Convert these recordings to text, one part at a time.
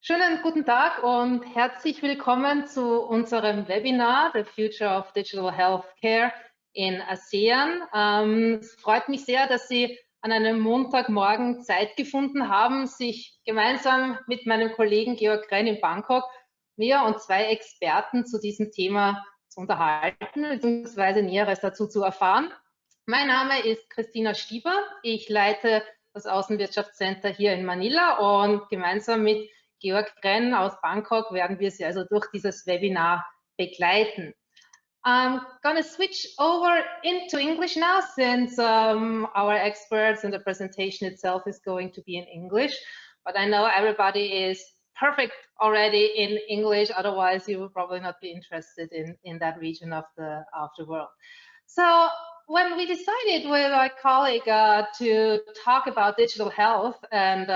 Schönen guten Tag und herzlich willkommen zu unserem Webinar, The Future of Digital Healthcare in ASEAN. Es freut mich sehr, dass Sie an einem Montagmorgen Zeit gefunden haben, sich gemeinsam mit meinem Kollegen Georg Renn in Bangkok, mir und zwei Experten zu diesem Thema zu unterhalten bzw. Näheres dazu zu erfahren. Mein Name ist Christina Stieber. Ich leite das Außenwirtschaftscenter hier in Manila und gemeinsam mit Georg Renn aus Bangkok werden wir Sie also durch dieses Webinar begleiten. I'm going to switch over into English now since our experts and the presentation itself is going to be in English. But I know everybody is perfect already in English, otherwise you will probably not be interested in that region of the world. So when we decided with our colleague to talk about digital health and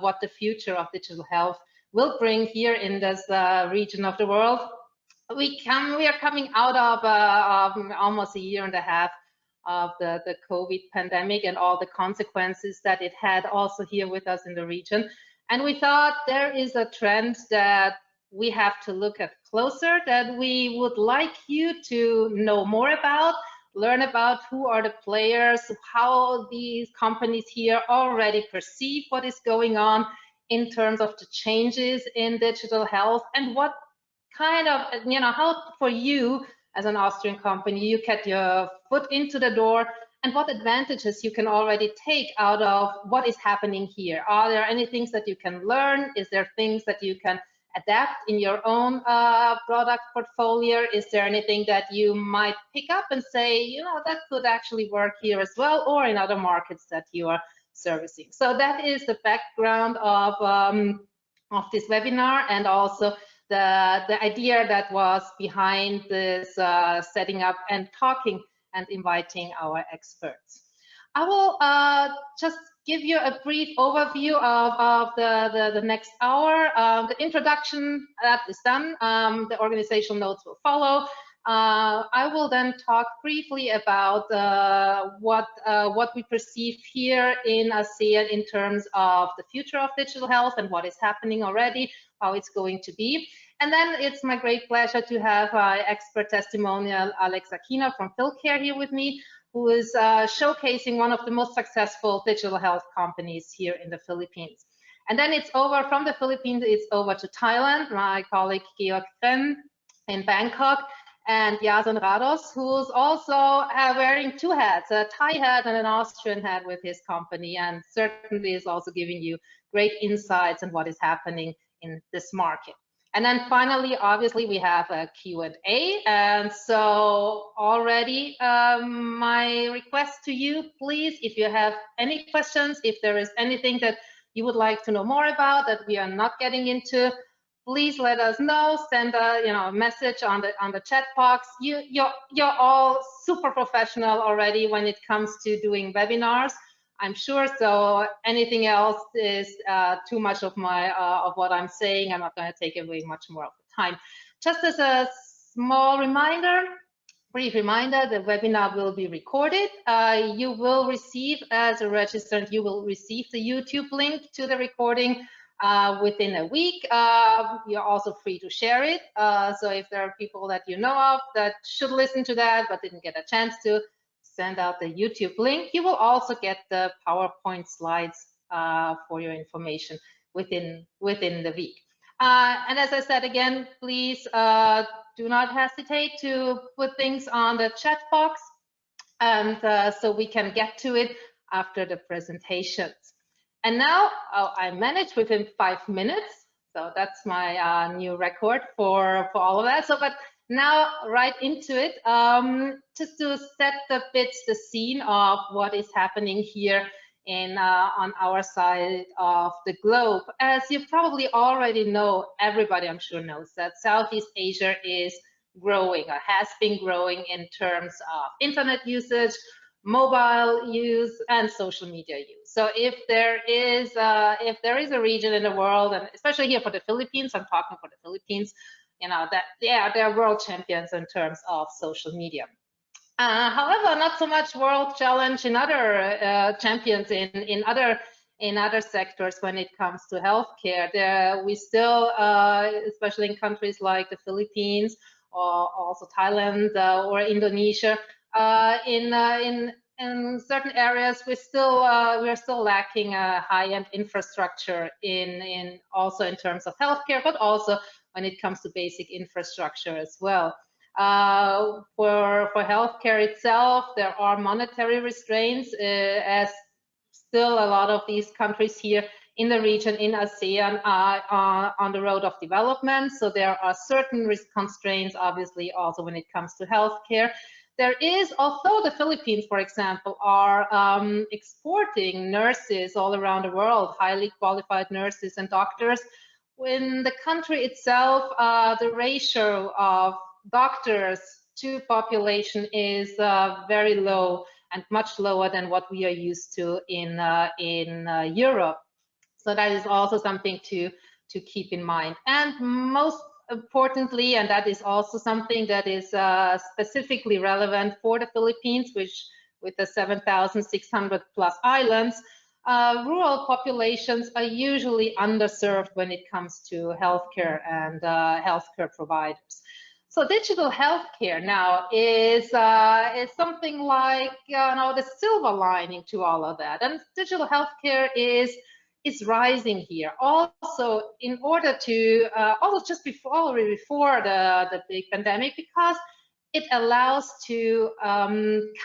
what the future of digital health will bring here in this region of the world, we are coming out of almost a year and a half of the COVID pandemic and all the consequences that it had also here with us in the region. And we thought there is a trend that we have to look at closer, that we would like you to know more about, learn about who are the players, how these companies here already perceive what is going on in terms of the changes in digital health, and what kind of, how for you as an Austrian company, you get your foot into the door and what advantages you can already take out of what is happening here. Are there any things that you can learn? Is there things that you can adapt in your own product portfolio? Is there anything that you might pick up and say, that could actually work here as well, or in other markets that you are servicing? So that is the background of this webinar, and also the idea that was behind this setting up and talking and inviting our experts. I will just give you a brief overview of the next hour. The introduction that is done, the organizational notes will follow. I will then talk briefly about what we perceive here in ASEAN in terms of the future of digital health and what is happening already, how it's going to be. And then it's my great pleasure to have expert testimonial Alex Aquino from PhilCare here with me, who is showcasing one of the most successful digital health companies here in the Philippines. And then it's over from the Philippines, it's over to Thailand, my colleague Georg Renn in Bangkok, and Jason Rados, who's also wearing two hats, a Thai hat and an Austrian hat with his company, and certainly is also giving you great insights on what is happening in this market. And then finally, obviously, we have a Q&A. And so already my request to you, please, if you have any questions, if there is anything that you would like to know more about that we are not getting into, please let us know. Send a message on the chat box. You're all super professional already when it comes to doing webinars, I'm sure. So anything else is too much of what I'm saying. I'm not going to take away much more of the time. Just as a small reminder, brief reminder, the webinar will be recorded. You will receive, as a registrant, you will receive the YouTube link to the recording within a week. You're also free to share it. So if there are people that you know of that should listen to that but didn't get a chance to, send out the YouTube link. You will also get the PowerPoint slides for your information within the week. And as I said again, please do not hesitate to put things on the chat box, and so we can get to it after the presentations. And now I managed within 5 minutes, so that's my new record for all of that. So, but now right into it, just to set the scene of what is happening here on our side of the globe. As you probably already know, everybody I'm sure knows that Southeast Asia is growing, or has been growing in terms of internet usage, mobile use, and social media use. So if there is a region in the world, and especially here for the Philippines, I'm talking for the Philippines, that they're world champions in terms of social media. However, not so much world challenge in other champions in other in other sectors when it comes to healthcare. We still, especially in countries like the Philippines or also Thailand or Indonesia, in certain areas we're still lacking a high-end infrastructure also in terms of healthcare, but also when it comes to basic infrastructure as well. For healthcare itself, there are monetary restraints, as still a lot of these countries here in the region in ASEAN are on the road of development. So there are certain risk constraints, obviously, also when it comes to healthcare. There is, although the Philippines, for example, are exporting nurses all around the world, highly qualified nurses and doctors, in the country itself, the ratio of doctors to population is very low and much lower than what we are used to in Europe. So that is also something to keep in mind. And most importantly, and that is also something that is specifically relevant for the Philippines, which with the 7,600 plus islands, rural populations are usually underserved when it comes to healthcare and healthcare providers. So digital healthcare now is something like the silver lining to all of that, and digital healthcare is rising here. Also, in order to also just before the big pandemic, because it allows to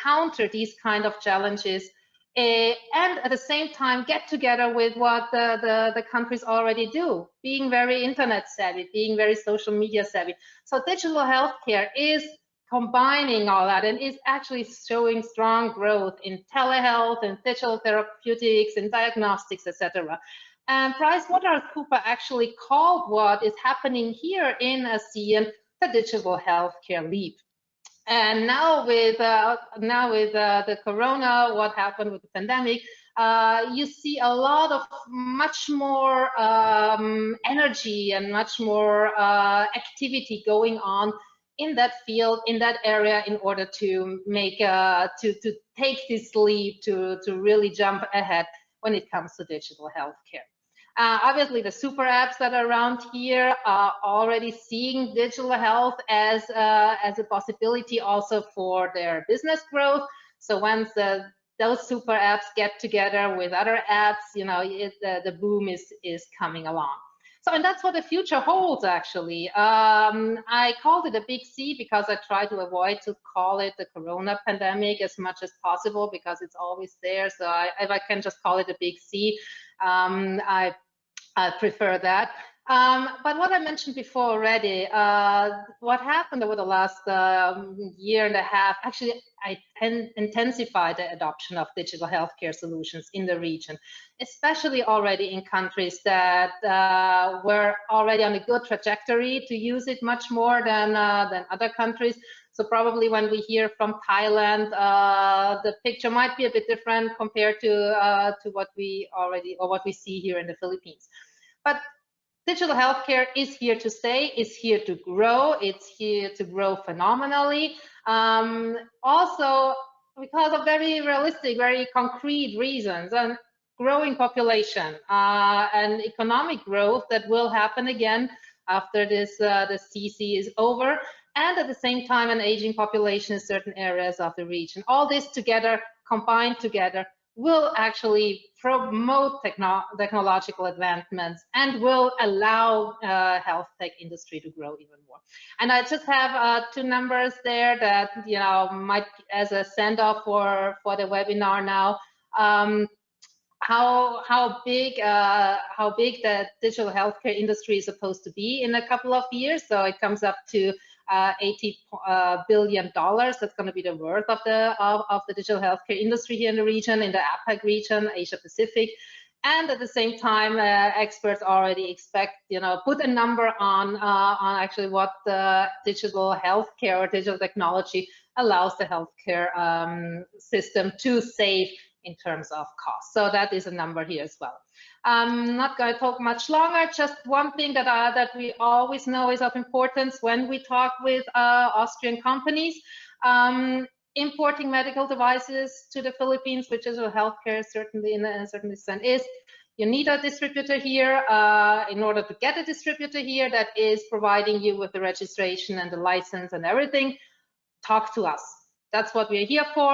counter these kind of challenges. And at the same time get together with what the countries already do, being very internet savvy, being very social media savvy. So digital healthcare is combining all that and is actually showing strong growth in telehealth and digital therapeutics and diagnostics, etc. And PricewaterhouseCoopers actually called what is happening here in ASEAN the digital healthcare leap. And now with the corona, what happened with the pandemic, you see a lot of much more energy and much more activity going on in that field, in that area, in order to make to take this leap, to really jump ahead when it comes to digital healthcare. Obviously, the super apps that are around here are already seeing digital health as a possibility also for their business growth. So once those super apps get together with other apps, the boom is coming along. So, and that's what the future holds, actually. I called it a big C because I try to avoid to call it the corona pandemic as much as possible, because it's always there. So if I can just call it a big C, I prefer that. But what I mentioned before already, what happened over the last year and a half, actually, I intensified the adoption of digital healthcare solutions in the region, especially already in countries that were already on a good trajectory to use it much more than other countries. So probably when we hear from Thailand, the picture might be a bit different compared to what we already, or what we see here in the Philippines. But digital healthcare is here to stay, is here to grow, it's here to grow phenomenally. Also because of very realistic, very concrete reasons, and growing population and economic growth that will happen again after this the CC is over, and at the same time an aging population in certain areas of the region. All this together, combined together, will actually promote technological advancements and will allow health tech industry to grow even more. And I just have two numbers there that might as a send off for the webinar now. How big the digital healthcare industry is supposed to be in a couple of years. So it comes up to $80 billion. That's going to be the worth of the digital healthcare industry here in the region, in the APAC region, Asia Pacific. And at the same time, experts already expect, put a number on actually what the digital healthcare or digital technology allows the healthcare system to save in terms of cost. So that is a number here as well. I'm not going to talk much longer. Just one thing that we always know is of importance when we talk with Austrian companies. importing medical devices to the Philippines, which is healthcare certainly in a certain extent is. You need a distributor here. In order to get a distributor here that is providing you with the registration and the license and everything, talk to us. That's what we're here for.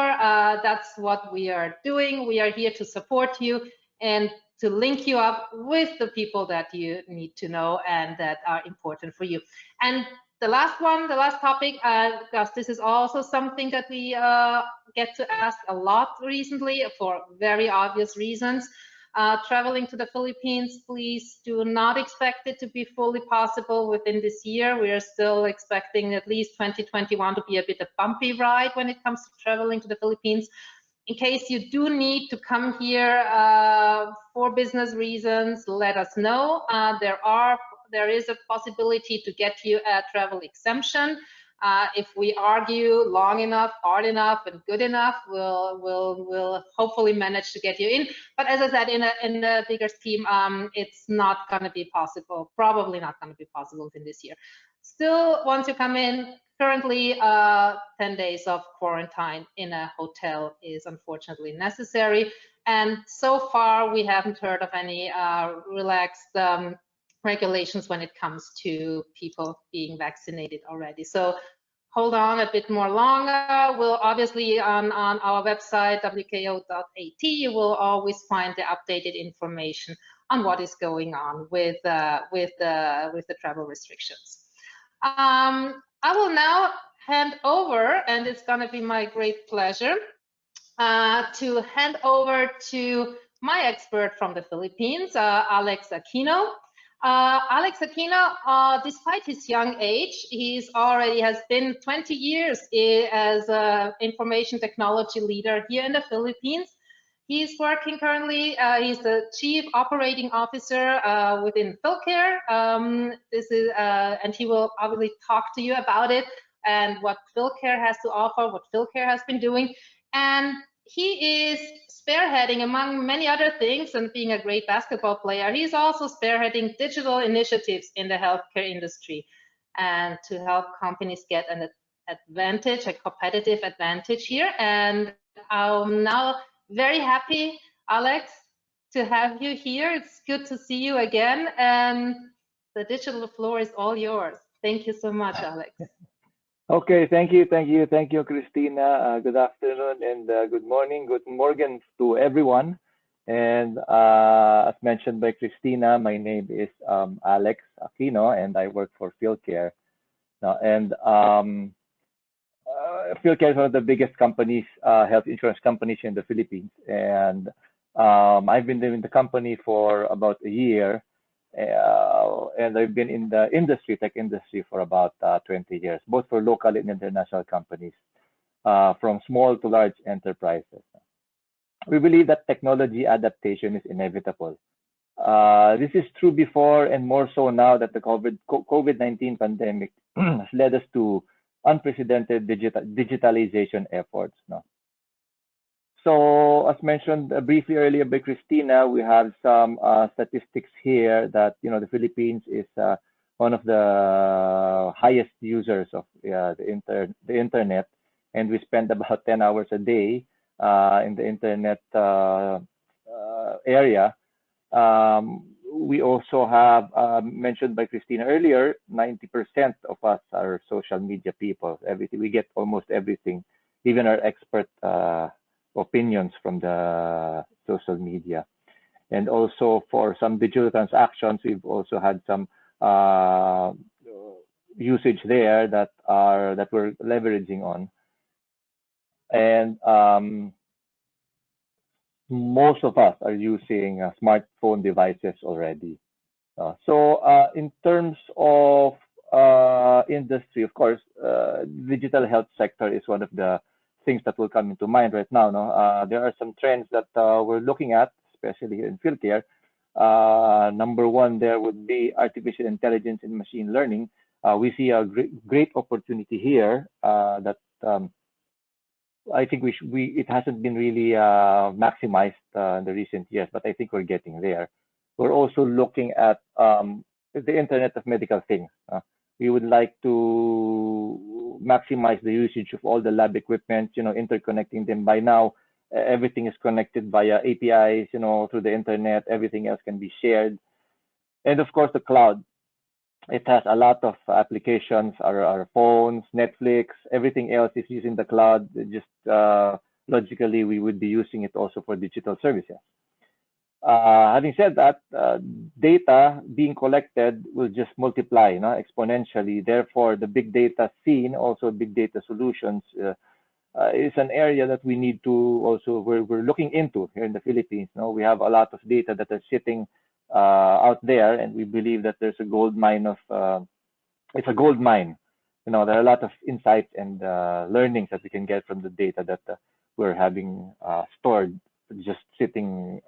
That's what we are doing. We are here to support you and to link you up with the people that you need to know and that are important for you. And the last topic, because this is also something that we get to ask a lot recently for very obvious reasons. Traveling to the Philippines, please do not expect it to be fully possible within this year. We are still expecting at least 2021 to be a bit of a bumpy ride when it comes to traveling to the Philippines. In case you do need to come here for business reasons, let us know. There is a possibility to get you a travel exemption. If we argue long enough, hard enough, and good enough, we'll hopefully manage to get you in. But as I said, in the bigger scheme, it's not going to be possible. Probably not going to be possible within this year. Still, once you come in, currently 10 days of quarantine in a hotel is unfortunately necessary. And so far, we haven't heard of any relaxed regulations when it comes to people being vaccinated already. So hold on a bit more longer. We'll obviously on our website, wko.at, you will always find the updated information on what is going on with the travel restrictions. I will now hand over, and it's going to be my great pleasure to hand over to my expert from the Philippines, Alex Aquino. Alex Aquino, despite his young age, he has been 20 years as an information technology leader here in the Philippines. He's working currently, he's the Chief Operating Officer within PhilCare. And he will obviously talk to you about it and what PhilCare has to offer, what PhilCare has been doing. And he is spearheading, among many other things, and being a great basketball player, he's also spearheading digital initiatives in the healthcare industry and to help companies get an advantage, a competitive advantage here. And I'm now very happy, Alex, to have you here. It's good to see you again, and the digital floor is all yours. Thank you so much, Alex. Okay, thank you, Christina. Good afternoon and good morning, good morning to everyone. And as mentioned by Christina, my name is Alex Aquino, and I work for PhilCare. And PhilCare is one of the biggest companies, health insurance companies in the Philippines. And I've been in the company for about a year. And I've been in the tech industry for about 20 years, both for local and international companies, from small to large enterprises. We believe that technology adaptation is inevitable. This is true before and more so now that the COVID-19 pandemic has led us to unprecedented digitalization efforts. So as mentioned briefly earlier by Christina, we have some statistics here that the Philippines is one of the highest users of the internet, and we spend about 10 hours a day in the internet area. We also have mentioned by Christina earlier, 90% of us are social media people. We get almost everything, even our expert opinions from the social media. And also for some digital transactions, we've also had some usage there that we're leveraging on. And most of us are using smartphone devices already. So in terms of industry, of course, digital health sector is one of the things that will come into mind right now. There are some trends that we're looking at, especially here in PhilCare. Number one, there would be artificial intelligence and machine learning. We see a great opportunity here that I think it hasn't been really maximized in the recent years, but I think we're getting there. We're also looking at the Internet of Medical Things. We would like to maximize the usage of all the lab equipment, interconnecting them. By now, everything is connected via APIs, through the internet. Everything else can be shared. And of course, the cloud. It has a lot of applications, our phones, Netflix, everything else is using the cloud. Just logically, we would be using it also for digital services. Having said that, data being collected will just multiply exponentially. Therefore, the big data scene, also big data solutions, is an area that we need to also, we're looking into here in the Philippines. We have a lot of data that are sitting out there, and we believe that there's a gold mine of, it's a gold mine. There are a lot of insights and learnings that we can get from the data that we're having stored, just sitting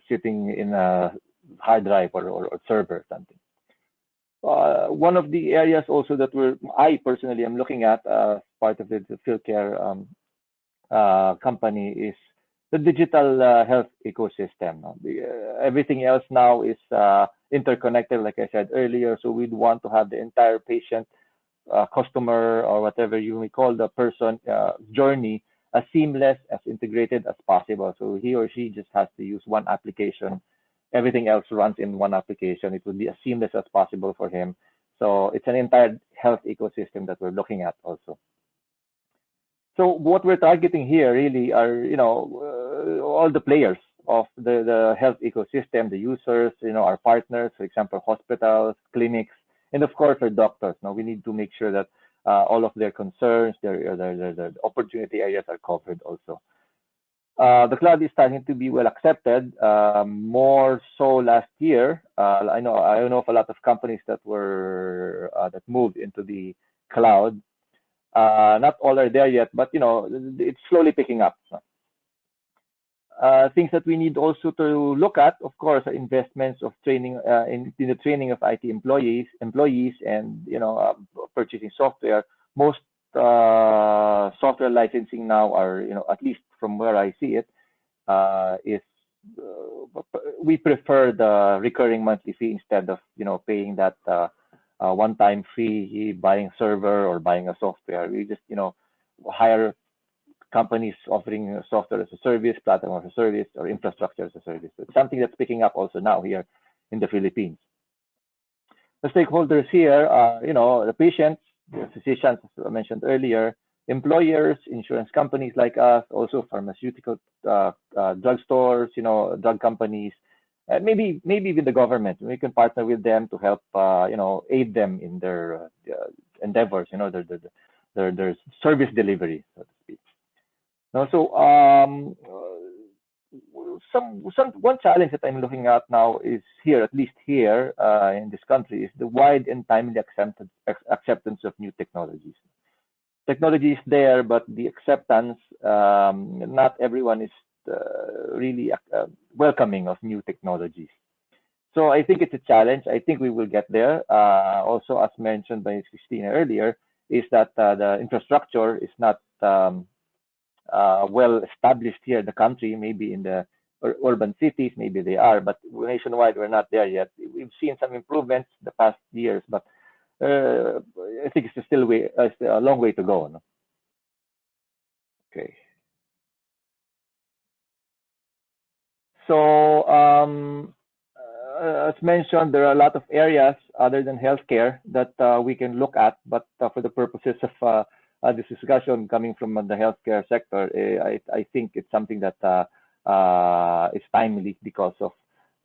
in a hard drive or server or something. One of the areas also that I personally am looking at as part of the PhilCare company is the digital health ecosystem. Everything else now is interconnected, like I said earlier. So we'd want to have the entire patient, customer, or whatever you may call the person journey as seamless, as integrated as possible. So he or she just has to use one application. Everything else runs in one application. It would be as seamless as possible for him. So it's an entire health ecosystem that we're looking at also. So what we're targeting here really are, all the players of the health ecosystem, the users, our partners, for example, hospitals, clinics, and of course our doctors. Now we need to make sure that all of their concerns, their opportunity areas are covered also. The cloud is starting to be well accepted, more so last year. I know of a lot of companies that moved into the cloud. Not all are there yet, but it's slowly picking up. Things that we need also to look at, of course, are investments of training in the training of IT employees, and purchasing software. Most software licensing now are, at least from where I see it, is we prefer the recurring monthly fee instead of paying that one-time fee, buying server or buying a software. We just hire companies offering software as a service, platform as a service, or infrastructure as a service. It's something that's picking up also now here in the Philippines. The stakeholders here are, the patients, the physicians, as I mentioned earlier, employers, insurance companies like us, also pharmaceutical drugstores, drug companies, and maybe even the government. We can partner with them to help, aid them in their endeavors, their service delivery, so to speak. One challenge that I'm looking at now is here, at least here in this country, is the wide and timely acceptance of new technologies. Technology is there, but the acceptance, not everyone is really welcoming of new technologies. So I think it's a challenge. I think we will get there. Also, as mentioned by Christina earlier, is that the infrastructure is not well established here in the country. Maybe in the urban cities, maybe they are, but nationwide we're not there yet. We've seen some improvements the past years, but I think it's still a long way to go. No? Okay. So as mentioned, there are a lot of areas other than healthcare that we can look at, but for the purposes of this discussion coming from the healthcare sector, I think it's something that is timely because of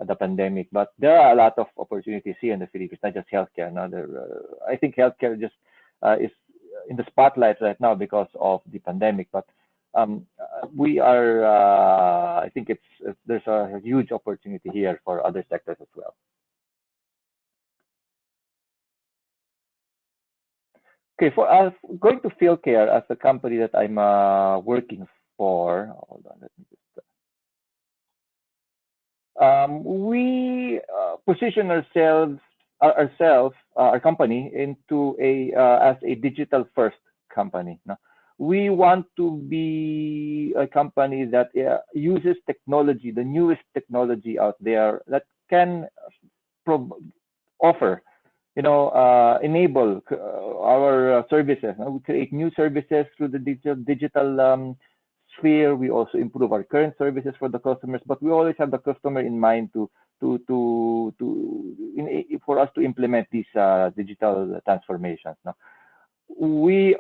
the pandemic. But there are a lot of opportunities here in the Philippines, not just healthcare. Now, I think healthcare just is in the spotlight right now because of the pandemic. But we are, I think there's a huge opportunity here for other sectors as well. Okay, for us, going to PhilCare as a company that I'm working for. Hold on, let me just. We position our company into as a digital first company. No? We want to be a company that uses technology, the newest technology out there that can offer enable our services. We create new services through the digital sphere. We also improve our current services for the customers, but we always have the customer in mind for us to implement these digital transformations. No? We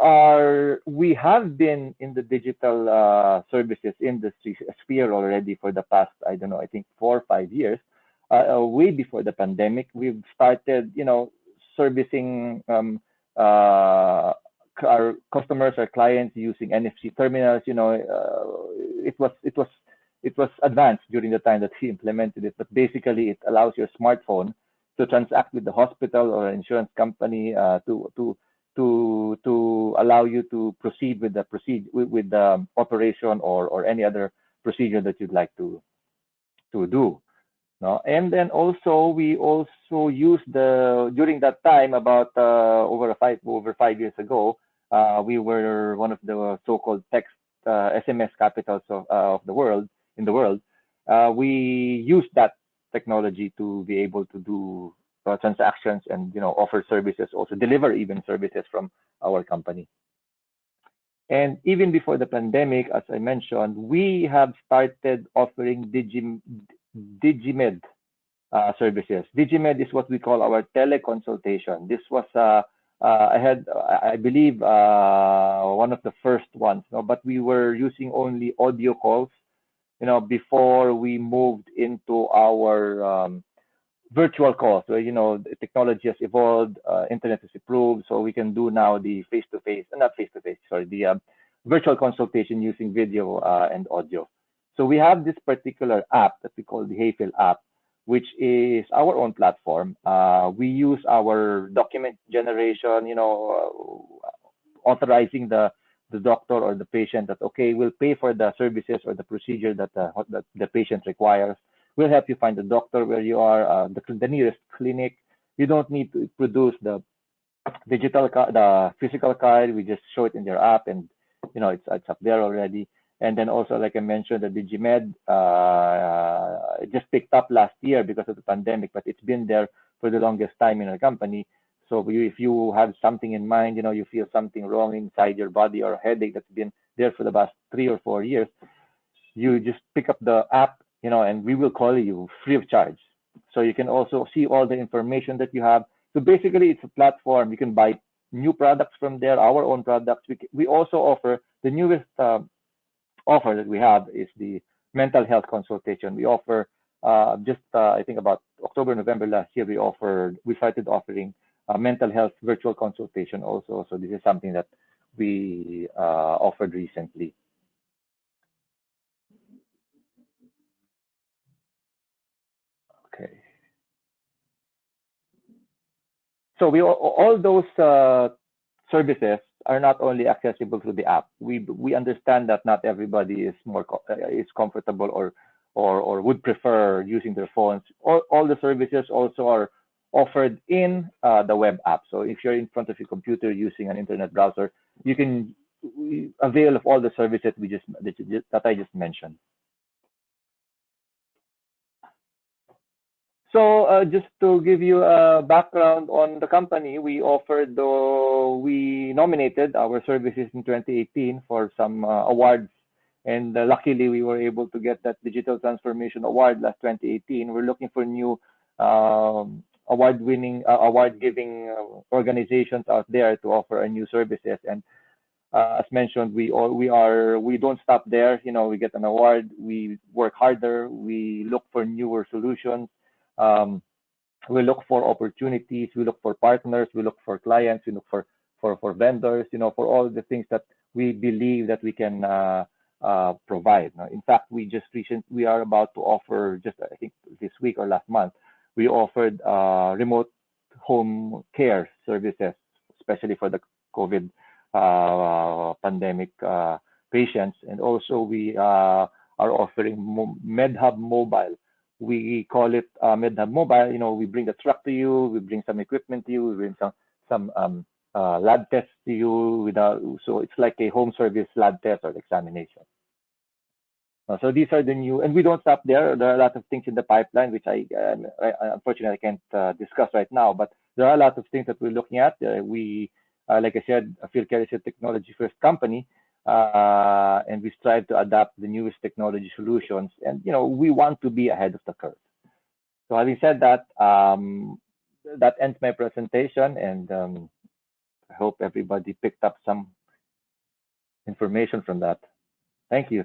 have been in the digital services industry sphere already for the past, I don't know, I think 4 or 5 years. Way before the pandemic, we've started, servicing our customers, our clients using NFC terminals. It was advanced during the time that we implemented it, but basically it allows your smartphone to transact with the hospital or insurance company to allow you to proceed with the operation or any other procedure that you'd like to do. No? And then also we also used during that time about over 5 years ago, we were one of the so-called text SMS capitals of the world. We used that technology to be able to do transactions and offer services, also deliver even services from our company. And even before the pandemic, as I mentioned, we have started offering DigiMed services. DigiMed is what we call our teleconsultation. This was I believe one of the first ones, but we were using only audio calls, before we moved into our virtual calls. So, the technology has evolved, internet has improved, so we can do now the the virtual consultation using video and audio. So we have this particular app that we call the HeyPhil app, which is our own platform. We use our document generation, authorizing the doctor or the patient that, okay, we'll pay for the services or the procedure that the patient requires. We'll help you find the doctor where you are, the nearest clinic. You don't need to produce the physical card. We just show it in their app, and it's up there already. And then also, like I mentioned, the DigiMed just picked up last year because of the pandemic, but it's been there for the longest time in our company. So if you have something in mind, you feel something wrong inside your body or a headache that's been there for the past 3 or 4 years, you just pick up the app, and we will call you free of charge. So you can also see all the information that you have. So basically, it's a platform. You can buy new products from there, our own products. We also offer the newest offer that we have is the mental health consultation. We offer I think about October, November last year, we started offering mental health virtual consultation also. So this is something that we offered recently. Okay. So all those services are not only accessible through the app. We understand that not everybody is comfortable or would prefer using their phones. All the services also are offered in the web app. So if you're in front of your computer using an internet browser, you can avail of all the services that I just mentioned. So just to give you a background on the company, we nominated our services in 2018 for some awards, and luckily we were able to get that Digital Transformation Award last 2018. We're looking for new award-giving organizations out there to offer our new services. And as mentioned, we don't stop there. We get an award, we work harder, we look for newer solutions. We look for opportunities, we look for partners, we look for clients, we look for vendors, for all the things that we believe that we can provide. In fact, we are about to offer, just I think this week or last month, we offered remote home care services, especially for the COVID pandemic patients. And also we are offering MedHub Mobile. We call it MedHub Mobile. We bring the truck to you, we bring some equipment to you, we bring some lab tests to you. So it's like a home service lab test or examination. So these are the new, and we don't stop there. There are a lot of things in the pipeline, which I unfortunately can't discuss right now. But there are a lot of things that we're looking at. Like I said, PhilCare is a technology-first company, and we strive to adapt the newest technology solutions. And we want to be ahead of the curve. So having said that, that ends my presentation, and I hope everybody picked up some information from that. Thank you.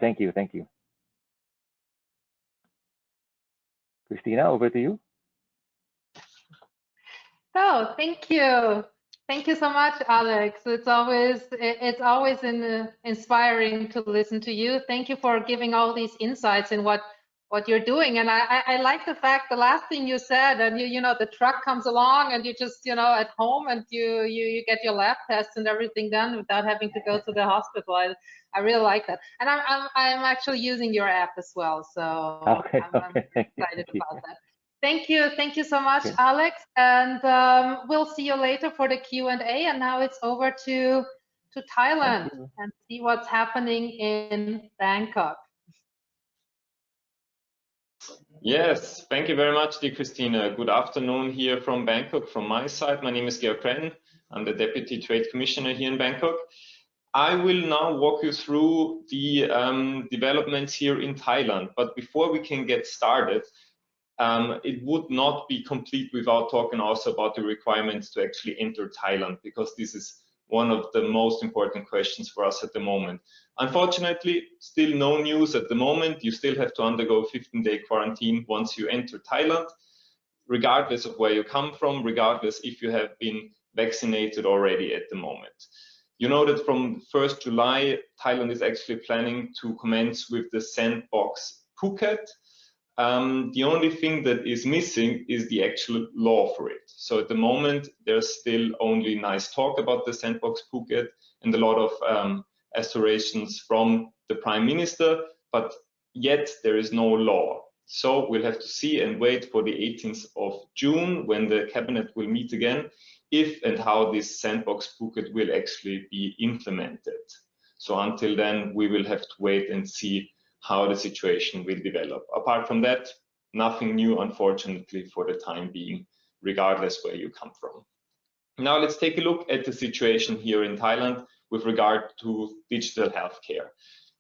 Christina, over to you. Oh, thank you. Thank you so much, Alex. It's always inspiring to listen to you. Thank you for giving all these insights in what you're doing. And I like the fact, the last thing you said, and the truck comes along and you just, at home and you get your lab tests and everything done without having to go to the hospital. I really like that. And I'm actually using your app as well. So I'm excited about that. Thank you so much, Alex. And we'll see you later for the Q&A. And now it's over to Thailand and see what's happening in Bangkok. Yes, thank you very much, dear Christina. Good afternoon here from Bangkok from my side. My name is Georg Krenn. I'm the Deputy Trade Commissioner here in Bangkok. I will now walk you through the developments here in Thailand. But before we can get started, it would not be complete without talking also about the requirements to actually enter Thailand, because this is one of the most important questions for us at the moment. Unfortunately, still no news at the moment. You still have to undergo a 15-day quarantine once you enter Thailand, regardless of where you come from, regardless if you have been vaccinated already at the moment. You know that from 1st July, Thailand is actually planning to commence with the sandbox Phuket. The only thing that is missing is the actual law for it. So at the moment, there's still only nice talk about the sandbox Phuket and a lot of aspirations from the Prime Minister, but yet there is no law. So we'll have to see and wait for the 18th of June when the cabinet will meet again, if and how this sandbox Phuket will actually be implemented. So until then, we will have to wait and see how the situation will develop. Apart from that, nothing new, unfortunately, for the time being, regardless where you come from. Now let's take a look at the situation here in Thailand with regard to digital healthcare.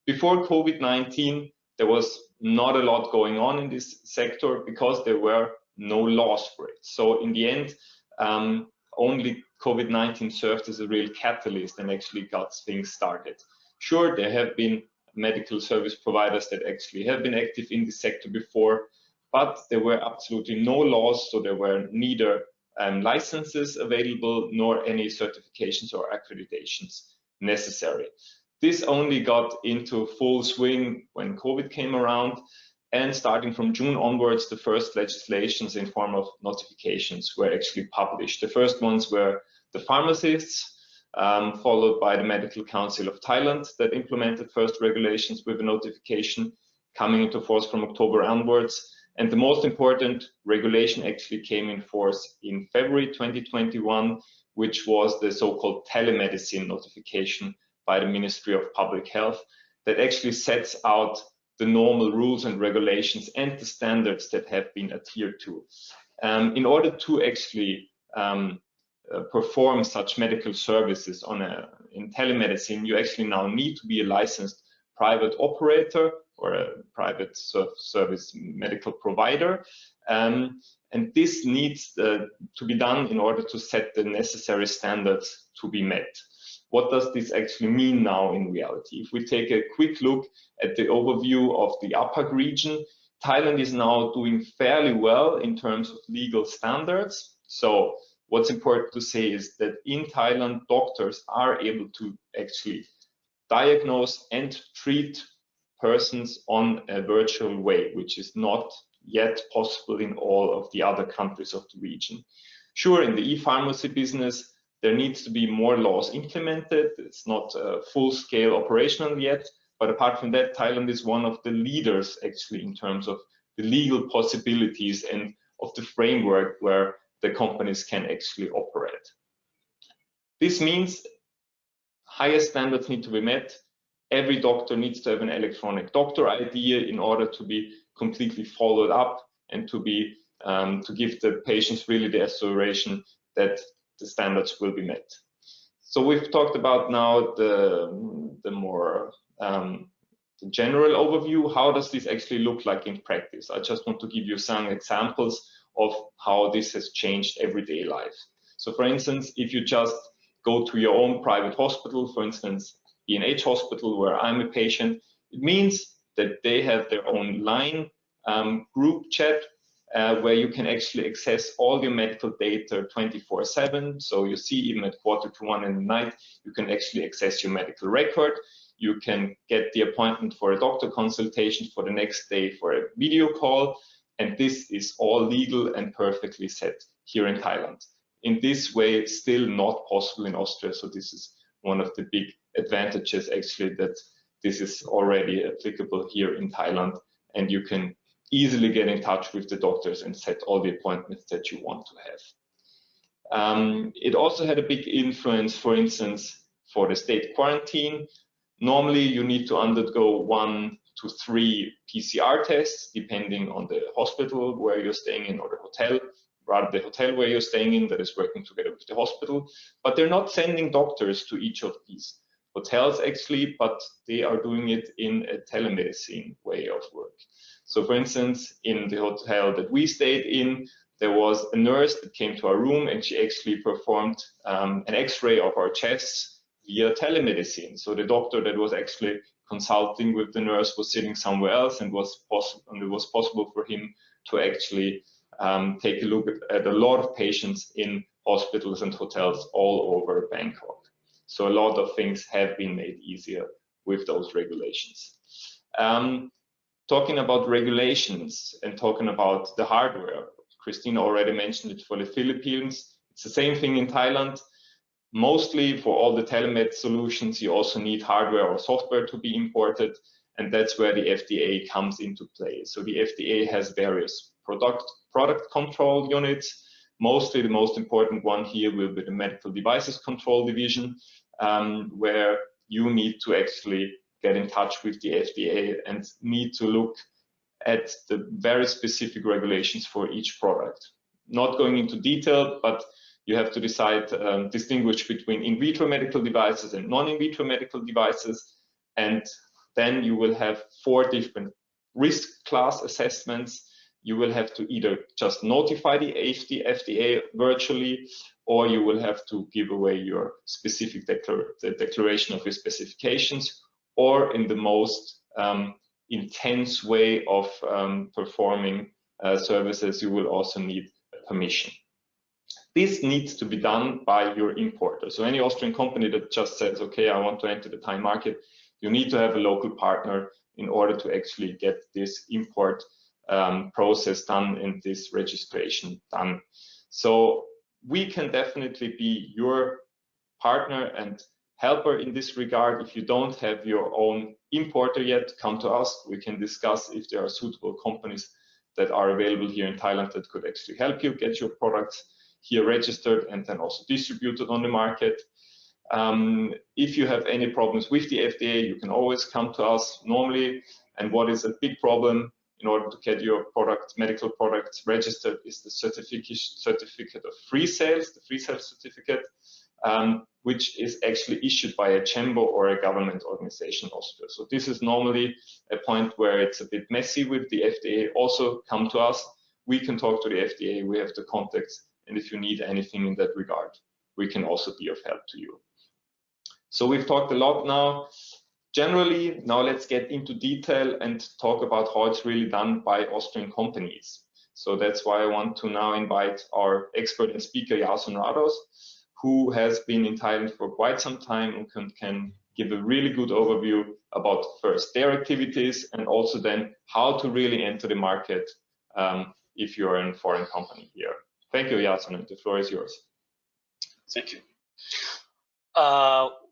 Before COVID-19, there was not a lot going on in this sector because there were no laws for it. So in the end, only COVID-19 served as a real catalyst and actually got things started. Sure, there have been medical service providers that actually have been active in this sector before, but there were absolutely no laws, so there were neither licenses available nor any certifications or accreditations necessary. This only got into full swing when COVID came around, and starting from June onwards, the first legislations in form of notifications were actually published. The first ones were the pharmacists, followed by the Medical Council of Thailand that implemented first regulations with a notification coming into force from October onwards. And the most important regulation actually came in force in February 2021, which was the so-called telemedicine notification by the Ministry of Public Health that actually sets out the normal rules and regulations and the standards that have been adhered to. In order to actually perform such medical services in telemedicine, you actually now need to be a licensed private operator or a private service medical provider. And this needs to be done in order to set the necessary standards to be met. What does this actually mean now in reality? If we take a quick look at the overview of the APAC region, Thailand is now doing fairly well in terms of legal standards. So what's important to say is that in Thailand, doctors are able to actually diagnose and treat persons on a virtual way, which is not yet possible in all of the other countries of the region. Sure, in the e-pharmacy business, there needs to be more laws implemented. It's not full-scale operational yet, but apart from that, Thailand is one of the leaders actually in terms of the legal possibilities and of the framework where the companies can actually operate. This means higher standards need to be met. Every doctor needs to have an electronic doctor ID in order to be completely followed up and to be to give the patients really the assuration that the standards will be met. So we've talked about now the more the general overview. How does this actually look like in practice? I just want to give you some examples of how this has changed everyday life. So for instance, if you just go to your own private hospital, for instance, B&H hospital, where I'm a patient, it means that they have their own line group chat where you can actually access all your medical data 24/7. So you see, even at 1:45 in the night, you can actually access your medical record. You can get the appointment for a doctor consultation for the next day for a video call. And this is all legal and perfectly set here in Thailand. In this way, still not possible in Austria. So this is one of the big advantages, actually, that this is already applicable here in Thailand. And you can easily get in touch with the doctors and set all the appointments that you want to have. It also had a big influence, for instance, for the state quarantine. Normally, you need to undergo 1 to 3 PCR tests, depending on the hospital where you're staying in or the hotel, rather the hotel where you're staying in that is working together with the hospital. But they're not sending doctors to each of these hotels, actually, but they are doing it in a telemedicine way of work. So for instance, in the hotel that we stayed in, there was a nurse that came to our room and she actually performed an X-ray of our chests via telemedicine. So the doctor that was actually consulting with the nurse was sitting somewhere else, and it was possible for him to actually take a look at a lot of patients in hospitals and hotels all over Bangkok. So a lot of things have been made easier with those regulations. Talking about regulations and talking about the hardware, Christina already mentioned it for the Philippines. It's the same thing in Thailand. Mostly for all the telemed solutions, you also need hardware or software to be imported, and that's where the FDA comes into play. So the FDA has various product control units. Mostly the most important one here will be the Medical Devices Control Division, where you need to actually get in touch with the FDA and need to look at the very specific regulations for each product. Not going into detail, but you have to decide, distinguish between in vitro medical devices and non-in vitro medical devices. And then you will have 4 different risk class assessments. You will have to either just notify the FDA virtually, or you will have to give away your specific declaration of your specifications, or in the most intense way of performing services, you will also need permission. This needs to be done by your importer. So any Austrian company that just says, okay, I want to enter the Thai market, you need to have a local partner in order to actually get this import process done and this registration done. So we can definitely be your partner and helper in this regard. If you don't have your own importer yet, come to us. We can discuss if there are suitable companies that are available here in Thailand that could actually help you get your products here registered and then also distributed on the market. If you have any problems with the FDA, you can always come to us normally. And what is a big problem in order to get your medical products registered is the certificate of free sales, the free sales certificate, which is actually issued by a chamber or a government organization in Austria. So this is normally a point where it's a bit messy with the FDA. Also come to us. We can talk to the FDA. We have the contacts. And if you need anything in that regard, we can also be of help to you. So we've talked a lot now. Generally, now let's get into detail and talk about how it's really done by Austrian companies. So that's why I want to now invite our expert and speaker, Jason Rados, who has been in Thailand for quite some time and can give a really good overview about first their activities and also then how to really enter the market if you're a foreign company here. Thank you, Jason, and the floor is yours. Thank you.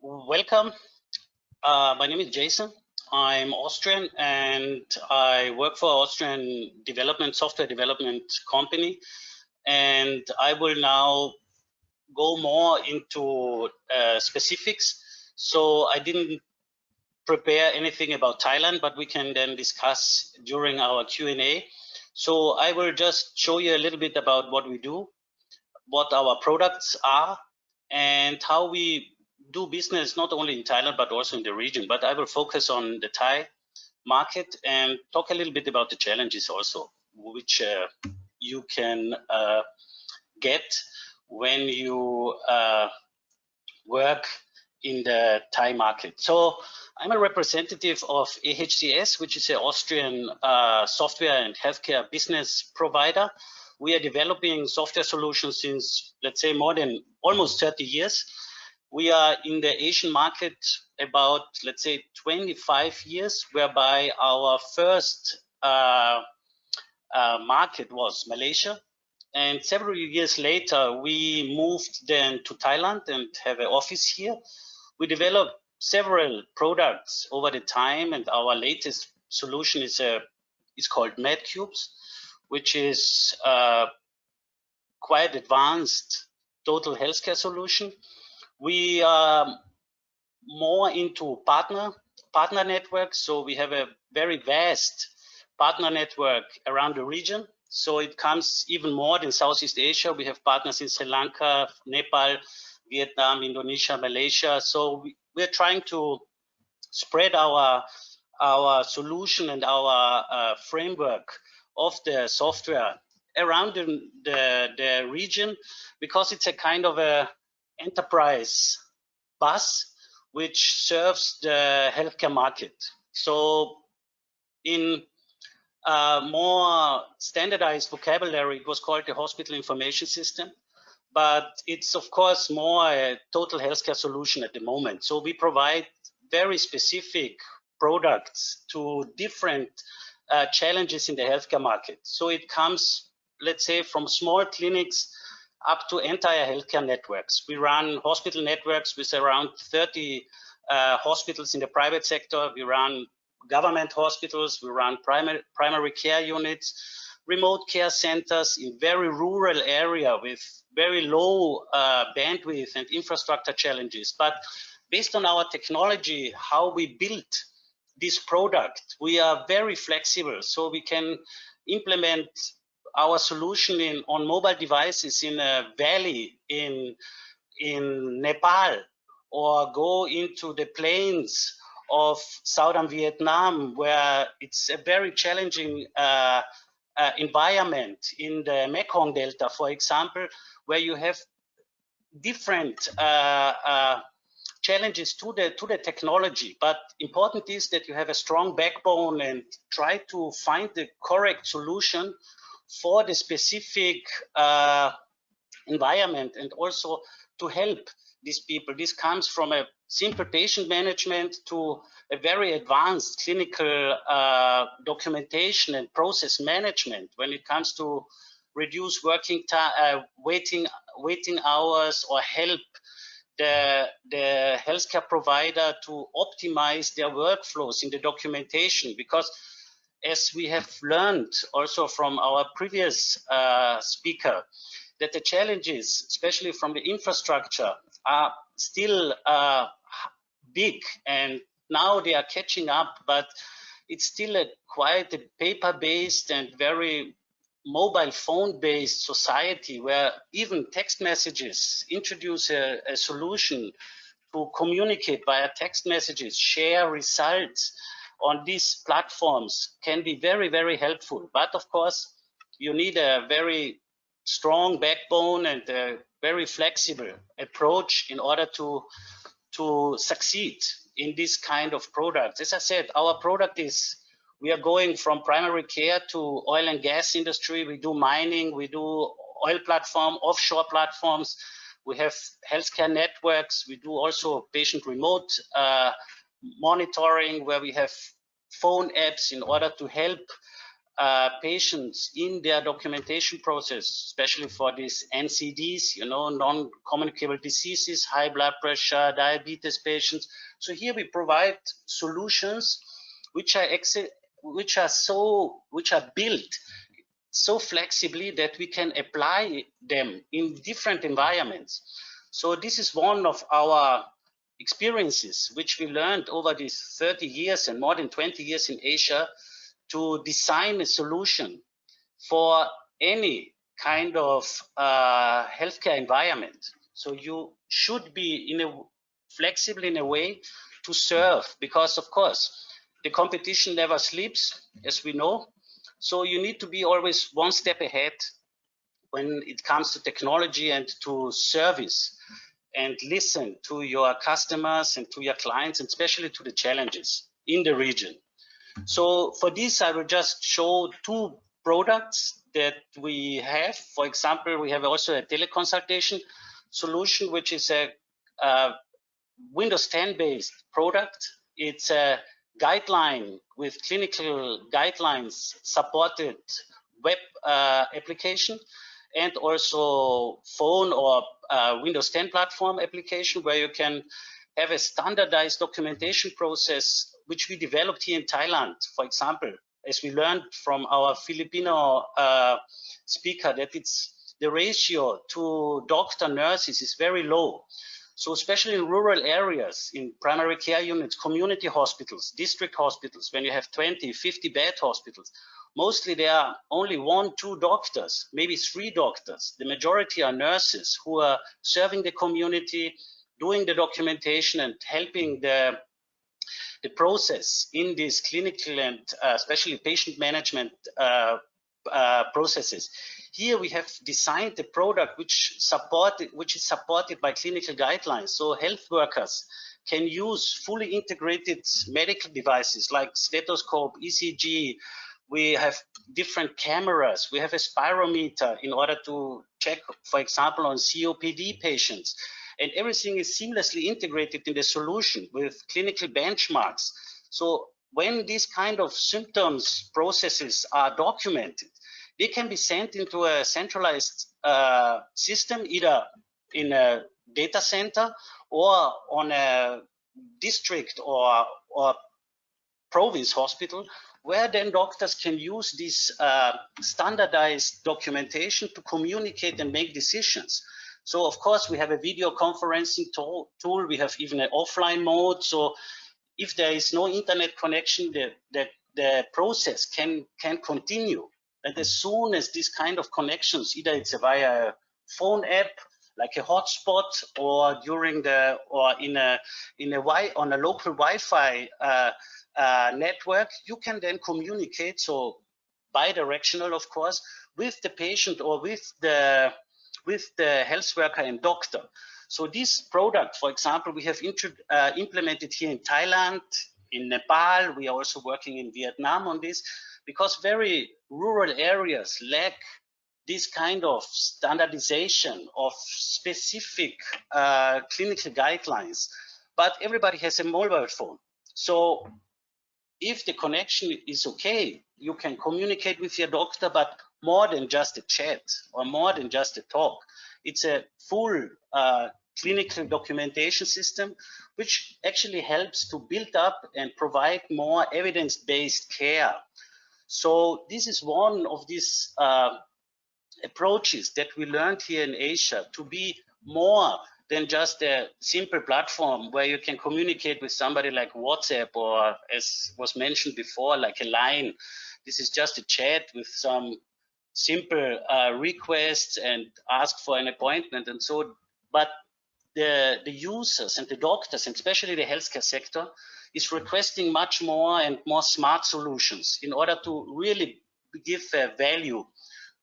Welcome. My name is Jason. I'm Austrian and I work for Austrian software development company. And I will now go more into specifics. So I didn't prepare anything about Thailand, but we can then discuss during our Q&A. So I will just show you a little bit about what we do. what our products are, and how we do business not only in Thailand but also in the region. But I will focus on the Thai market and talk a little bit about the challenges also, which you can get when you work in the Thai market. So I'm a representative of AHCS, which is an Austrian software and healthcare business provider. We are developing software solutions since, let's say, more than almost 30 years. We are in the Asian market about, let's say, 25 years, whereby our first market was Malaysia. And several years later, we moved then to Thailand and have an office here. We developed several products over the time, and our latest solution is called MedCubes, which is quite advanced total healthcare solution. We are more into partner networks, so we have a very vast partner network around the region. So it comes even more than Southeast Asia. We have partners in Sri Lanka, Nepal, Vietnam, Indonesia, Malaysia. So we're trying to spread our solution and our framework of the software around the region, because it's a kind of a enterprise bus which serves the healthcare market. So in more standardized vocabulary, it was called the hospital information system, but it's of course more a total healthcare solution at the moment. So we provide very specific products to different challenges in the healthcare market. So it comes, let's say, from small clinics up to entire healthcare networks. We run hospital networks with around 30 hospitals in the private sector. We run government hospitals, we run primary care units, remote care centers in very rural area with very low bandwidth and infrastructure challenges. But based on our technology, how we built this product, we are very flexible, so we can implement our solution on mobile devices in a valley in Nepal, or go into the plains of southern Vietnam, where it's a very challenging environment in the Mekong Delta, for example, where you have different challenges to the technology. But important is that you have a strong backbone and try to find the correct solution for the specific environment, and also to help these people. This comes from a simple patient management to a very advanced clinical documentation and process management when it comes to reduce working time, waiting hours, or help the healthcare provider to optimize their workflows in the documentation. Because as we have learned also from our previous speaker, that the challenges, especially from the infrastructure, are still big, and now they are catching up, but it's still quite a paper-based and very mobile phone-based society, where even text messages introduce a solution to communicate via text messages, share results on these platforms can be very, very helpful. But of course, you need a very strong backbone and a very flexible approach in order to succeed in this kind of products. As I said, our product is, we are going from primary care to oil and gas industry. We do mining, we do oil platform, offshore platforms. We have healthcare networks. We do also patient remote monitoring, where we have phone apps in order to help patients in their documentation process, especially for these NCDs, non-communicable diseases, high blood pressure, diabetes patients. So here we provide solutions which are built so flexibly that we can apply them in different environments. So this is one of our experiences which we learned over these 30 years and more than 20 years in Asia, to design a solution for any kind of healthcare environment. So you should be flexible in a way to serve, because of course the competition never sleeps, as we know. So you need to be always one step ahead when it comes to technology and to service, and listen to your customers and to your clients, and especially to the challenges in the region. So for this, I will just show two products that we have. For example, we have also a teleconsultation solution, which is a Windows 10 based product. It's a guideline with clinical guidelines supported web application, and also phone or Windows 10 platform application, where you can have a standardized documentation process, which we developed here in Thailand. For example, as we learned from our Filipino speaker, that it's the ratio to doctor nurses is very low. So especially in rural areas, in primary care units, community hospitals, district hospitals, when you have 20, 50 bed hospitals, mostly there are only 1, 2 doctors, maybe 3 doctors. The majority are nurses who are serving the community, doing the documentation and helping the process in these clinical and especially patient management processes. Here we have designed a product which is supported by clinical guidelines. So health workers can use fully integrated medical devices like stethoscope, ECG. We have different cameras. We have a spirometer in order to check, for example, on COPD patients. And everything is seamlessly integrated in the solution with clinical benchmarks. So when these kind of symptoms processes are documented, they can be sent into a centralized system, either in a data center or on a district or province hospital, where then doctors can use this standardized documentation to communicate and make decisions. So of course we have a video conferencing tool, we have even an offline mode. So if there is no internet connection, the process can continue. And as soon as this kind of connections, either it's via a phone app, like a hotspot, or on a local Wi-Fi network, you can then communicate, so bi-directional, of course, with the patient or with the health worker and doctor. So this product, for example, we have implemented here in Thailand, in Nepal. We are also working in Vietnam on this, because very rural areas lack this kind of standardization of specific clinical guidelines. But everybody has a mobile phone. So if the connection is okay, you can communicate with your doctor, but more than just a chat or more than just a talk. It's a full clinical documentation system, which actually helps to build up and provide more evidence-based care. So this is one of these approaches that we learned here in Asia, to be more than just a simple platform where you can communicate with somebody like WhatsApp, or as was mentioned before, like a line. This is just a chat with some simple requests and ask for an appointment and so. But the users and the doctors, and especially the healthcare sector, is requesting much more and more smart solutions in order to really give value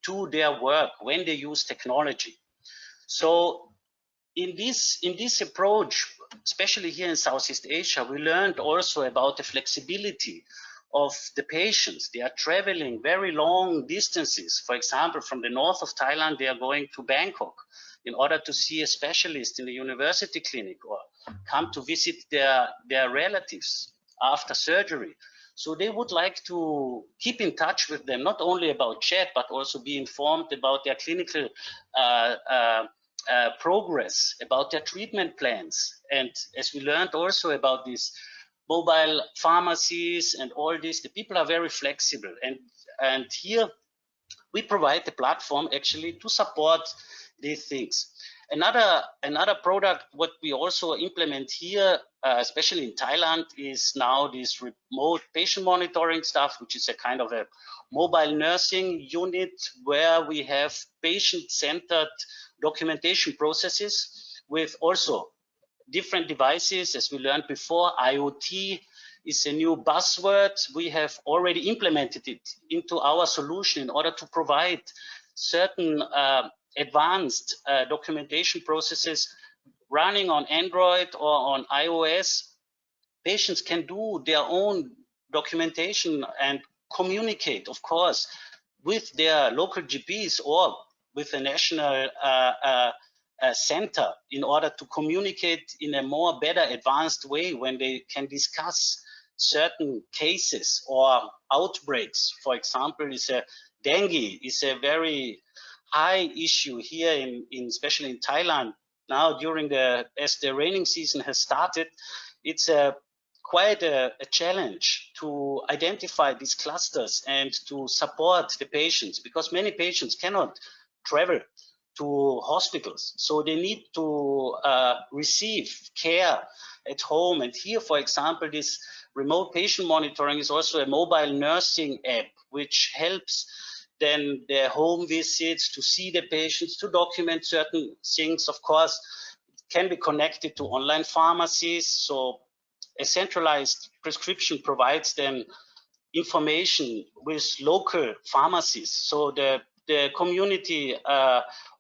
to their work when they use technology. So in this approach, especially here in Southeast Asia, we learned also about the flexibility of the patients. They are traveling very long distances. For example, from the north of Thailand, they are going to Bangkok in order to see a specialist in the university clinic, or come to visit their relatives after surgery. So they would like to keep in touch with them, not only about chat, but also be informed about their clinical progress, about their treatment plans. And as we learned also about these mobile pharmacies and all this, the people are very flexible. And here we provide the platform actually to support these things. Another product what we also implement here, especially in Thailand, is now this remote patient monitoring stuff, which is a kind of a mobile nursing unit where we have patient-centered documentation processes with also different devices. As we learned before, IoT is a new buzzword. We have already implemented it into our solution in order to provide certain advanced documentation processes running on Android or on iOS. Patients can do their own documentation and communicate, of course, with their local GPs or with a national center in order to communicate in a more better advanced way when they can discuss certain cases or outbreaks. For example, dengue is a very high issue here in especially in Thailand. Now as the raining season has started, it's quite a challenge to identify these clusters and to support the patients, because many patients cannot travel to hospitals, so they need to receive care at home. And here, for example, this remote patient monitoring is also a mobile nursing app, which helps then their home visits, to see the patients, to document certain things. Of course, it can be connected to online pharmacies, so a centralized prescription provides then information with local pharmacies, so the community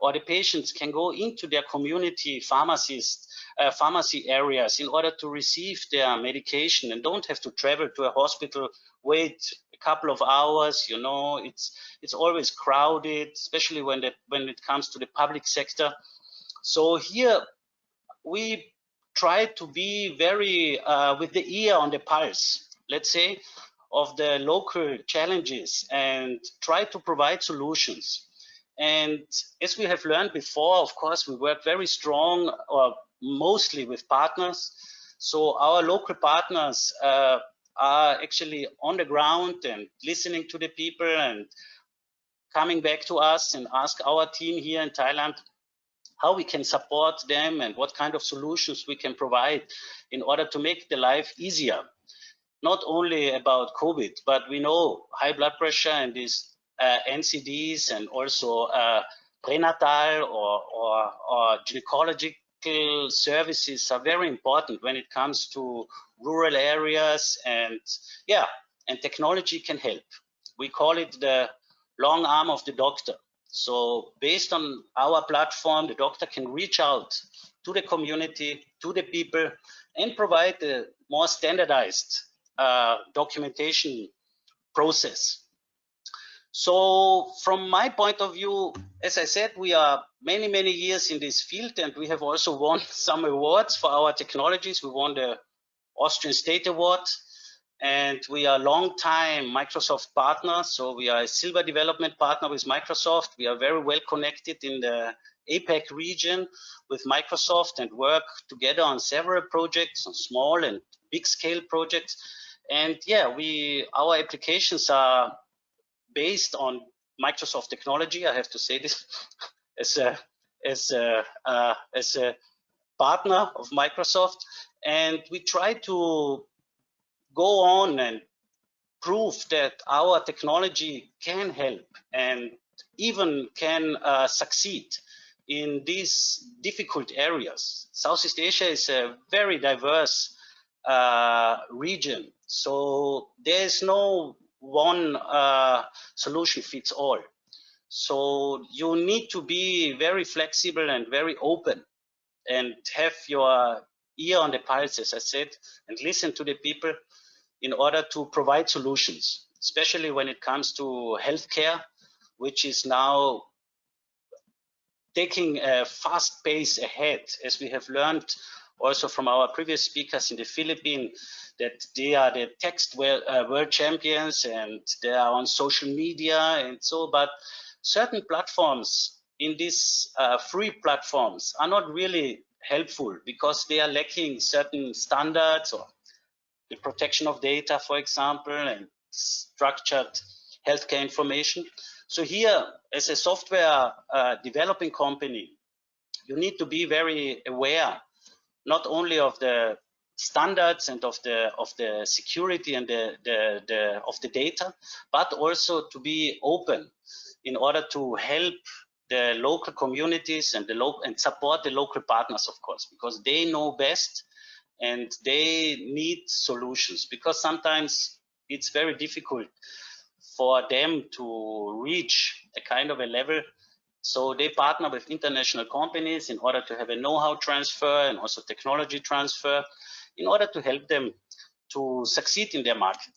or the patients can go into their community pharmacy areas in order to receive their medication and don't have to travel to a hospital, wait a couple of hours. You know, it's always crowded, especially when it comes to the public sector. So here we try to be very with the ear on the pulse, let's say, of the local challenges and try to provide solutions. And as we have learned before, of course, we work very strong or mostly with partners. So our local partners are actually on the ground and listening to the people and coming back to us and ask our team here in Thailand how we can support them and what kind of solutions we can provide in order to make the life easier. Not only about COVID, but we know high blood pressure and these NCDs and also prenatal or gynecological services are very important when it comes to rural areas, and technology can help. We call it the long arm of the doctor. So based on our platform, the doctor can reach out to the community, to the people, and provide a more standardized documentation process. So from my point of view, as I said, we are many years in this field, and we have also won some awards for our technologies. We won the Austrian State Award, and we are long-time Microsoft partner. So we are a silver development partner with Microsoft. We are very well connected in the APAC region with Microsoft and work together on several projects, on small and big scale projects. And our applications are based on Microsoft technology. I have to say this as a partner of Microsoft, and we try to go on and prove that our technology can help and even can succeed in these difficult areas. Southeast Asia is a very diverse region, so there is no one solution fits all. So you need to be very flexible and very open and have your ear on the pulse, as I said, and listen to the people in order to provide solutions, especially when it comes to healthcare, which is now taking a fast pace ahead, as we have learned also from our previous speakers in the Philippines, that they are the tech world champions and they are on social media and so, but certain platforms in these free platforms are not really helpful because they are lacking certain standards or the protection of data, for example, and structured healthcare information. So here, as a software developing company, you need to be very aware not only of the standards and of the security and of the data, but also to be open in order to help the local communities and support the local partners, of course, because they know best and they need solutions, because sometimes it's very difficult for them to reach a kind of a level. So they partner with international companies in order to have a know-how transfer and also technology transfer in order to help them to succeed in their market.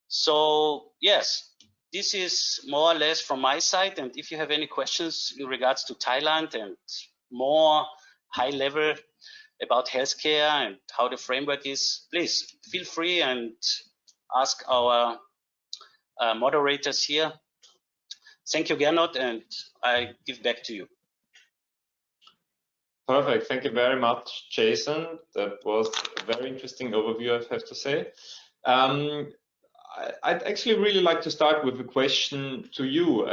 So yes, this is more or less from my side. And if you have any questions in regards to Thailand and more high level about healthcare and how the framework is, please feel free and ask our moderators here. Thank you, Gernot, and I give back to you. Perfect. Thank you very much, Jason. That was a very interesting overview, I have to say. I'd actually really like to start with a question to you.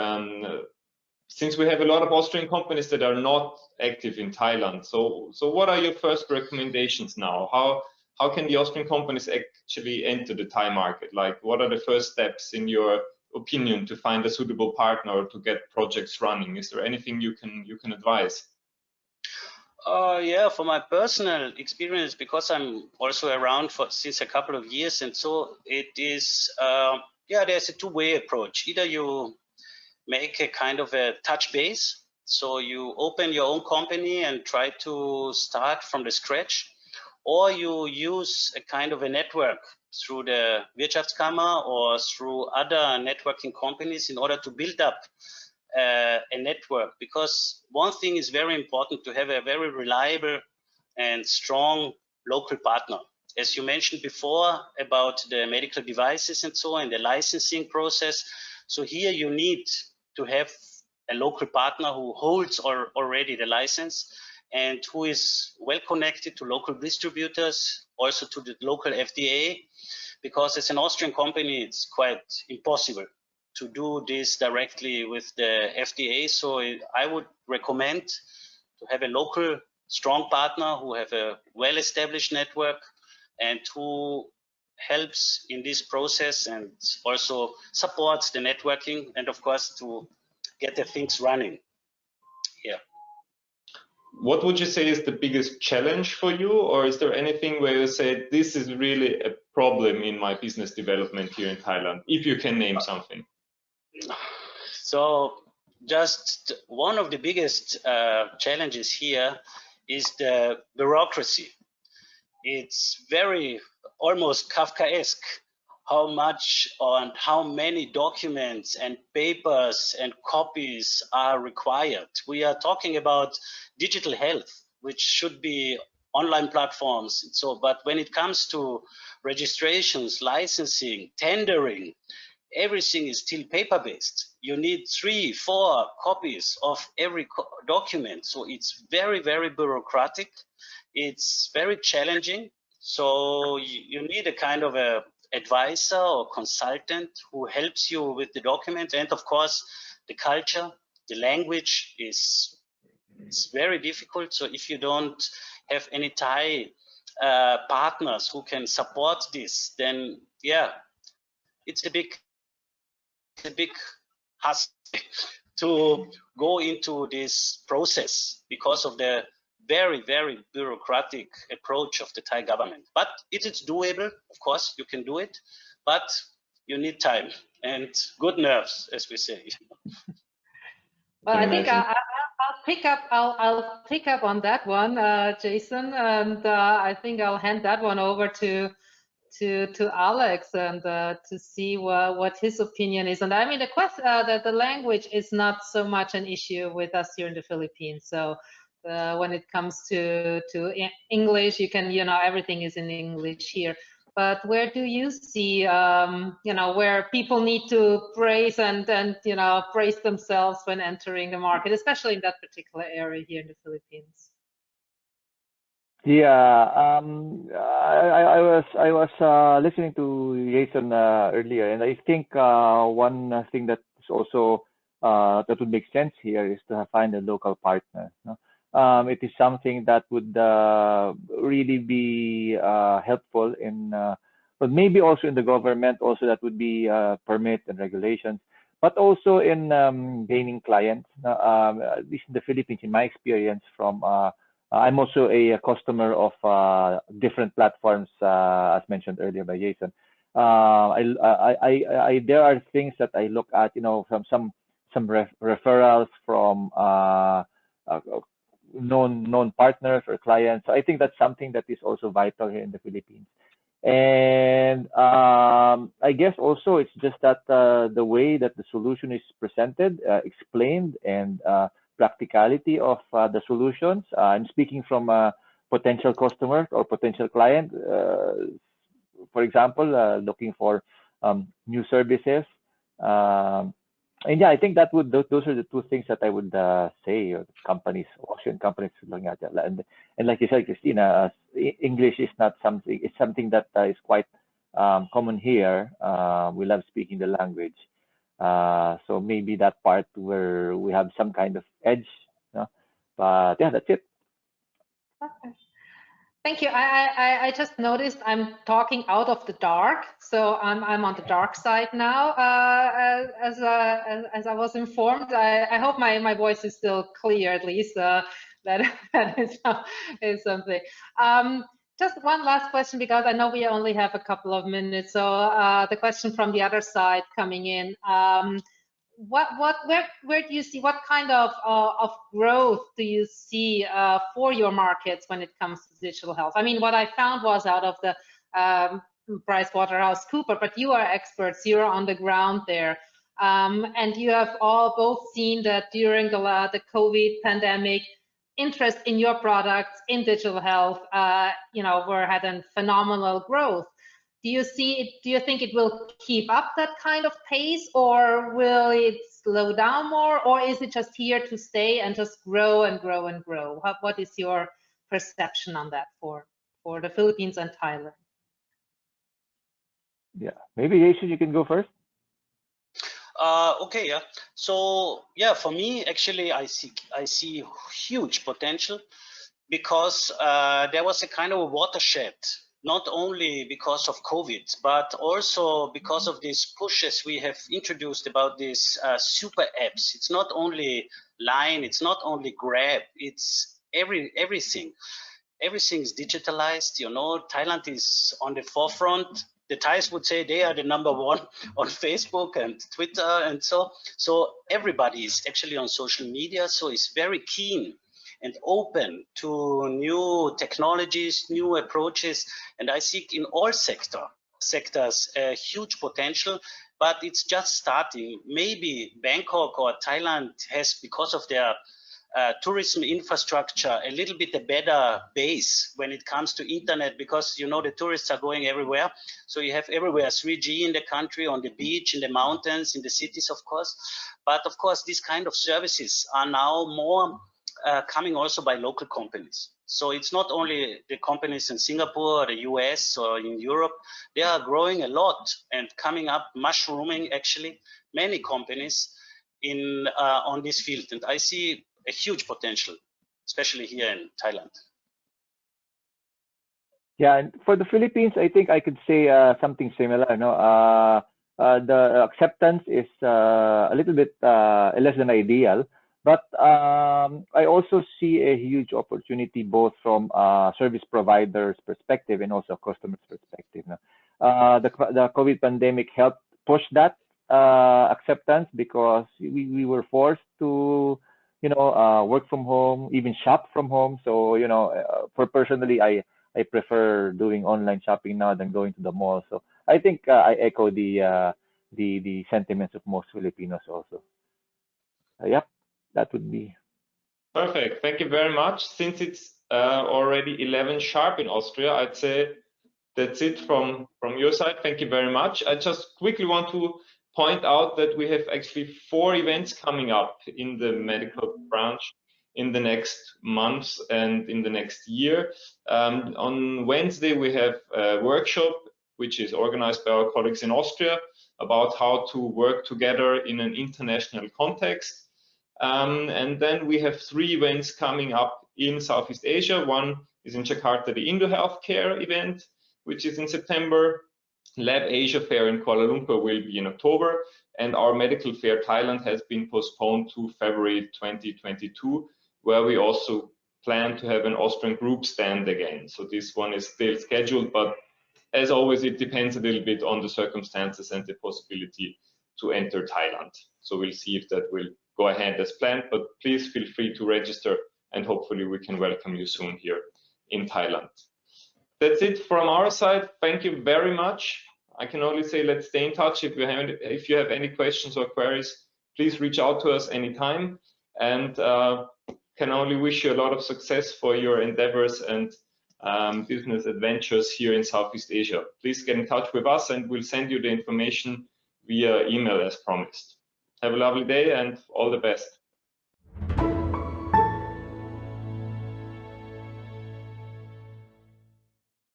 Since we have a lot of Austrian companies that are not active in Thailand, so what are your first recommendations now? How can the Austrian companies actually enter the Thai market? Like, what are the first steps in your opinion to find a suitable partner or to get projects running? Is there anything you can advise? Yeah, for my personal experience, because I'm also around since a couple of years, and so it is, yeah, there's a two-way approach. Either you make a kind of a touch base, so you open your own company and try to start from the scratch, or you use a kind of a network through the Wirtschaftskammer or through other networking companies in order to build up a network. Because one thing is very important, to have a very reliable and strong local partner. As you mentioned before about the medical devices and so on, the licensing process. So here you need to have a local partner who holds already the license and who is well connected to local distributors, also to the local FDA, because as an Austrian company, it's quite impossible to do this directly with the FDA. So I would recommend to have a local strong partner who have a well-established network and who helps in this process and also supports the networking and of course to get the things running. Yeah. What would you say is the biggest challenge for you, or is there anything where you say this is really a problem in my business development here in Thailand, if you can name something? So just one of the biggest challenges here is the bureaucracy. It's very almost Kafkaesque how much and how many documents and papers and copies are required. We are talking about digital health, which should be online platforms. So, but when it comes to registrations, licensing, tendering, everything is still paper-based. You need 3-4 copies of every document. So it's very, very bureaucratic. It's very challenging. So you need a kind of a advisor or consultant who helps you with the document. And of course, the culture, the language is very difficult. So if you don't have any Thai partners who can support this, then yeah, it's a big hassle to go into this process because of the very, very bureaucratic approach of the Thai government. But it is doable, of course, you can do it, but you need time and good nerves, as we say. Well, I think I'll pick up on that one, Jason, and I think I'll hand that one over to Alex and to see what his opinion is. And I mean, the question that the language is not so much an issue with us here in the Philippines. So when it comes to English, you can, everything is in English here. But where do you see, where people need to praise and praise themselves when entering the market, especially in that particular area here in the Philippines? Yeah, I was listening to Jason earlier, and I think one thing that is also that would make sense here is to find a local partner. No? it is something that would really be helpful in, but maybe also in the government, also that would be permit and regulations, but also in gaining clients. At least in the Philippines, in my experience, from I'm also a customer of different platforms, as mentioned earlier by Jason. There are things that I look at, from some referrals from known partners or clients. So I think that's something that is also vital here in the Philippines. And I guess also it's just that the way that the solution is presented, explained, and practicality of the solutions. I'm speaking from a potential customer or potential client, for example, looking for new services. And yeah, I think that those are the two things that I would say, or companies, Austrian companies looking at that. And like you said, Christina, English is not something, it's something that is quite common here. We love speaking the language. So maybe that part where we have some kind of edge, but yeah, that's it. Okay. Thank you. I just noticed I'm talking out of the dark, so I'm on the dark side now. As I was informed, I hope my voice is still clear, at least. That is something. Just one last question, because I know we only have a couple of minutes. So the question from the other side coming in. Where do you see, what kind of growth do you see for your markets when it comes to digital health? I mean, what I found was out of the PricewaterhouseCoopers, but you are experts, you're on the ground there, and you have all both seen that during the COVID pandemic, interest in your products in digital health, had a phenomenal growth. Do you see it? Do you think it will keep up that kind of pace, or will it slow down more, or is it just here to stay and just grow and grow and grow? What is your perception on that for the Philippines and Thailand? Yeah, maybe Jason, you can go first. Okay, yeah. So yeah, for me, actually, I see huge potential, because there was a kind of a watershed. Not only because of COVID, but also because of these pushes we have introduced about these super apps. It's not only Line, it's not only Grab, it's everything. Everything is digitalized. Thailand is on the forefront. The Thais would say they are the #1 on Facebook and Twitter, and so everybody is actually on social media. So it's very keen and open to new technologies, new approaches, and I see in all sectors a huge potential, but it's just starting. Maybe Bangkok or Thailand has, because of their tourism infrastructure, a little bit a better base when it comes to internet, because the tourists are going everywhere. So you have everywhere 3G in the country, on the beach, in the mountains, in the cities, of course. But of course, these kind of services are now more coming also by local companies. So it's not only the companies in Singapore or the US or in Europe, they are growing a lot and coming up, mushrooming actually, many companies on this field. And I see a huge potential, especially here in Thailand. Yeah, and for the Philippines, I think I could say something similar. The acceptance is a little bit less than ideal. But I also see a huge opportunity, both from service providers' perspective and also customers' perspective. The COVID pandemic helped push that acceptance, because we were forced to, work from home, even shop from home. So, for personally, I prefer doing online shopping now than going to the mall. So I think I echo the sentiments of most Filipinos also. Yep. That would be perfect. Thank you very much. Since it's already 11 sharp in Austria, I'd say that's it from your side. Thank you very much. I just quickly want to point out that we have actually 4 events coming up in the medical branch in the next months and in the next year. On Wednesday, we have a workshop, which is organized by our colleagues in Austria, about how to work together in an international context. And then we have 3 events coming up in Southeast Asia. One is in Jakarta, the Indo Healthcare event, which is in September. Lab Asia Fair in Kuala Lumpur will be in October, and our Medical Fair Thailand has been postponed to February 2022, where we also plan to have an Austrian group stand again. So this one is still scheduled, but as always, it depends a little bit on the circumstances and the possibility to enter Thailand. So we'll see if that will go ahead as planned, but please feel free to register, and hopefully we can welcome you soon here in Thailand. That's it from our side. Thank you very much. I can only say let's stay in touch. If you have any questions or queries, please reach out to us anytime, and can only wish you a lot of success for your endeavors and business adventures here in Southeast Asia. Please get in touch with us and we'll send you the information via email as promised. Have a lovely day and all the best.